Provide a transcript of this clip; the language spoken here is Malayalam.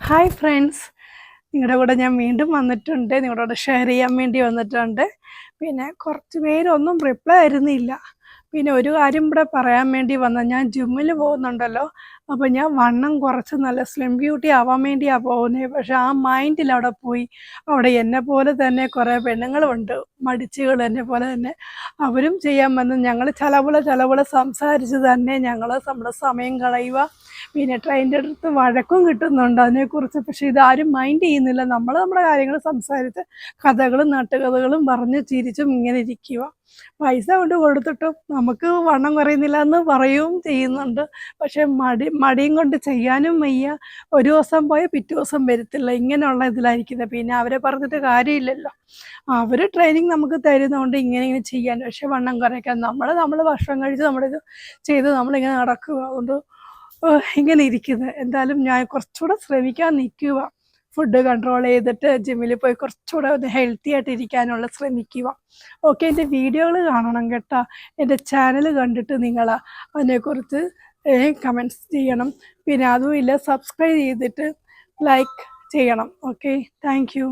ഹായ് ഫ്രണ്ട്സ്, നിങ്ങളുടെ കൂടെ ഞാൻ വീണ്ടും വന്നിട്ടുണ്ട്. നിങ്ങളുടെ കൂടെ ഷെയർ ചെയ്യാൻ വേണ്ടി വന്നിട്ടുണ്ട്. പിന്നെ കുറച്ച് പേരൊന്നും റിപ്ലൈ ആയിരുന്നില്ല. പിന്നെ ഒരു കാര്യം ഇവിടെ പറയാൻ വേണ്ടി വന്ന, ഞാൻ ജിമ്മിൽ പോകുന്നുണ്ടല്ലോ. അപ്പോൾ ഞാൻ വണ്ണം കുറച്ച് നല്ല സ്ലിം ബ്യൂട്ടി ആവാൻ വേണ്ടിയാണ് പോകുന്നത്. പക്ഷെ ആ മൈൻഡിൽ അവിടെ പോയി. അവിടെ എന്നെ പോലെ തന്നെ കുറേ പെണ്ണുങ്ങളുണ്ട്, മടിച്ചുകൾ എന്നെ പോലെ തന്നെ. അവരും ചെയ്യാൻ വന്ന് ഞങ്ങൾ ചലവുള സംസാരിച്ച് തന്നെ ഞങ്ങൾ നമ്മുടെ സമയം കളയുക. പിന്നെ ട്രെയിനിൻ്റെ അടുത്ത് വഴക്കും കിട്ടുന്നുണ്ട് അതിനെക്കുറിച്ച്. പക്ഷേ ഇതാരും മൈൻഡ് ചെയ്യുന്നില്ല. നമ്മൾ നമ്മുടെ കാര്യങ്ങൾ സംസാരിച്ച് കഥകളും നാട്ടുകഥകളും പറഞ്ഞ് ചിരിച്ചും ഇങ്ങനെ ഇരിക്കുക. പൈസ കൊണ്ട് കൊടുത്തിട്ടും നമുക്ക് വണ്ണം കുറയുന്നില്ല എന്ന് പറയുകയും ചെയ്യുന്നുണ്ട്. പക്ഷേ മടിയും കൊണ്ട് ചെയ്യാനും വയ്യ. ഒരു ദിവസം പോയാൽ പിറ്റേ ദിവസം വരത്തില്ല, ഇങ്ങനെയുള്ള ഇതിലായിരിക്കുന്നത്. പിന്നെ അവരെ പറഞ്ഞിട്ട് കാര്യമില്ലല്ലോ. അവർ ട്രെയിനിങ് നമുക്ക് തരുന്നതുകൊണ്ട് ഇങ്ങനെ ചെയ്യാൻ. പക്ഷേ വണ്ണം കുറയ്ക്കാൻ നമ്മൾ ഭക്ഷണം കഴിച്ച് നമ്മളിത് ചെയ്ത് നമ്മളിങ്ങനെ നടക്കുക. അതുകൊണ്ട് ഇങ്ങനെ ഇരിക്കുന്നത്. എന്തായാലും ഞാൻ കുറച്ചുകൂടെ ശ്രമിക്കാൻ നിൽക്കുക. ഫുഡ് കൺട്രോൾ ചെയ്തിട്ട് ജിമ്മിൽ പോയി കുറച്ചുകൂടെ ഒന്ന് ഹെൽത്തി ആയിട്ട് ഇരിക്കാനുള്ള ശ്രമിക്കുക. ഓക്കെ, എൻ്റെ വീഡിയോകൾ കാണണം കേട്ടോ. എൻ്റെ ചാനൽ കണ്ടിട്ട് നിങ്ങൾ അതിനെക്കുറിച്ച് കമൻറ്റ്സ് ചെയ്യണം. പിന്നെ അതുമില്ല, സബ്സ്ക്രൈബ് ചെയ്തിട്ട് ലൈക്ക് ചെയ്യണം. Okay, thank you.